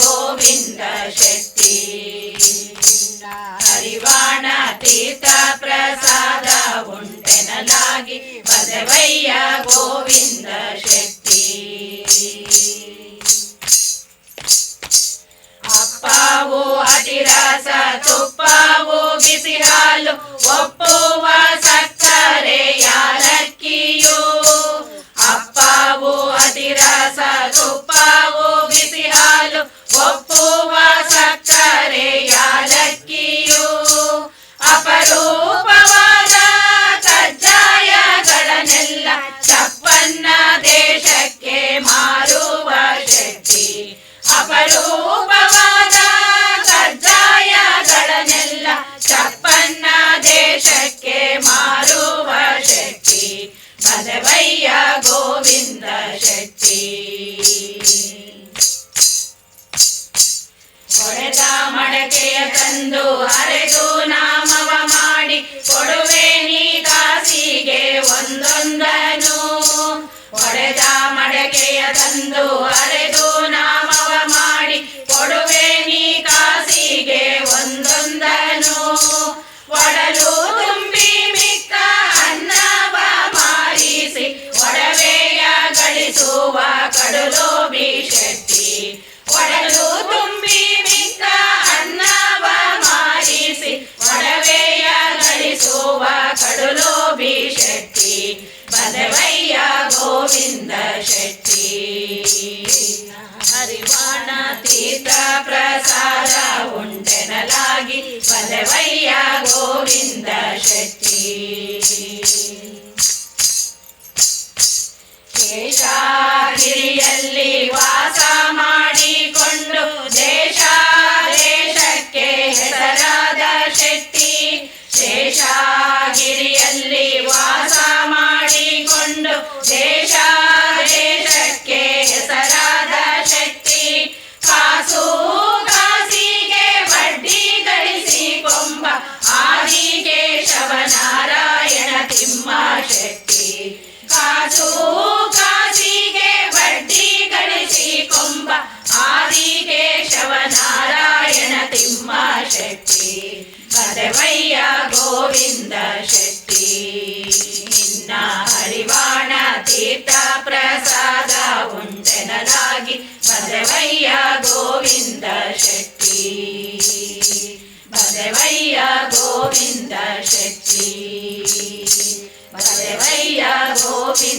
ಗೋವಿಂದ ಶೆಟ್ಟಿ. ಹರಿವಾಣ ತೀರ್ಥ ಪ್ರಸಾದ ಉಂಟೆನಲಾಗಿ ಬಸವಯ್ಯ ಗೋವಿಂದ ಶೆಟ್ಟಿ. ಅಪ್ಪವು ಅತಿರಸ ತುಪ್ಪವು ಬಿಸಿ ಹಾಲು ಒಪ್ಪುವ ಸಕ್ಕರೆ ಯಾಲಕ್ಕಿಯು. ಅಪ್ಪವು ಅತಿರಸ ತುಪ್ಪವು ಬಿಸಿ ಹಾಲು ಒಪ್ಪುವ ಸಕ್ಕರೆ ಯಾಲಕ್ಕಿಯು. ಅಪರೂಪವಾದ ಕಜ್ಜಾಯಗಳನ್ನೆಲ್ಲ ಚಪ್ಪನ್ನ ದೇಶಕ್ಕೆ ಮಾರುವ ಶೆಟ್ಟಿ. ಅಪರೂಪವಾದ ಕಜ್ಜಾಯಗಳನ್ನೆಲ್ಲ ಚಪ್ಪನ್ನ ದೇಶಕ್ಕೆ ಮಾರುವ ಶೆಟ್ಟಿ. ಬಸವಯ್ಯ ಗೋವಿಂದ ಶೆಟ್ಟಿ. ಹೊಡೆದ ಮಡಕೆಯ ತಂದು ಹರೆದು ನಾಮವ ಮಾಡಿ ಕೊಡುವೆ ನೀ ಕಾಸಿಗೆ ಒಂದೊಂದನು. ಹೊಡೆದ ಮಡಕೆಯ ತಂದು ಹರೆದು ನಾಮವ ಮಾಡಿ ಕೊಡುವೆ ನೀ ಕಾಸಿಗೆ ಒಂದೊಂದನು. ಒಡಲು ತುಂಬಿ ಮಿಕ್ಕ ಅನ್ನವ ಮಾರಿಸಿ ಒಡವೆಯ ಗಳಿಸುವ ಕಡುಲೋಬಿ ಶೆಟ್ಟಿ. ಒಡಲು ತುಂಬಿ ಮಿಕ್ಕ ಅನ್ನವ ಮಾರಿಸಿ ಒಡವೆಯ ಗಳಿಸುವ ಕಡುಲೋಬಿ ಶೆಟ್ಟಿ. ಬಸವಯ್ಯ ಗೋವಿಂದ ಶೆಟ್ಟಿ. ಹರಿವಾಣ ತೀರ್ಥ ಪ್ರಸಾದ ಉಂಟೆನಲಾಗಿ ಬಸವಯ್ಯ ಗೋವಿಂದ ಶೆಟ್ಟಿ. ಶೇಷಗಿರಿಯಲ್ಲಿ ವಾಸ ಮಾಡಿಕೊಂಡು ದೇಶ ದೇಶಕ್ಕೆ ಹೆಸರಾದ ಶೆಟ್ಟಿ. ಶೇಷಗಿರಿಯಲ್ಲಿ ವಾಸ ಮಾಡಿಕೊಂಡು ದೇಶ ದೇಶಕ್ಕೆ ಹೆಸರಾದ ಶೆಟ್ಟಿ. ಕಾಸು ಕಾಸಿಗೆ ಬಡ್ಡಿ ಗಳಿಸಿ ಕೊಂಬ ಆದಿಕೇಶವನಾರಾಯಣ ತಿಮ್ಮ ಶೆಟ್ಟಿ. ಕಾಸು ಕಾಸಿಗೆ ಬಡ್ಡಿ ಗಳಿಸಿ ಕೊಂಬ ಆದಿಕೇಶವನಾರಾಯಣ ತಿಮ್ಮ ಶೆಟ್ಟಿ. ಬಸವಯ್ಯ ಗೋವಿಂದ ಶೆಟ್ಟಿ. ನಿನ್ನ ಹರಿವಾಣ ತೀರ್ಥ ಪ್ರಸಾದ ಉಂಟೆನಲಾಗಿ ಬಸವಯ್ಯ ಗೋವಿಂದ ಶೆಟ್ಟಿ. ಬಸವಯ್ಯ ಗೋವಿಂದ ಶೆಟ್ಟಿ. ಬಸವಯ್ಯ ಗೋವಿಂದ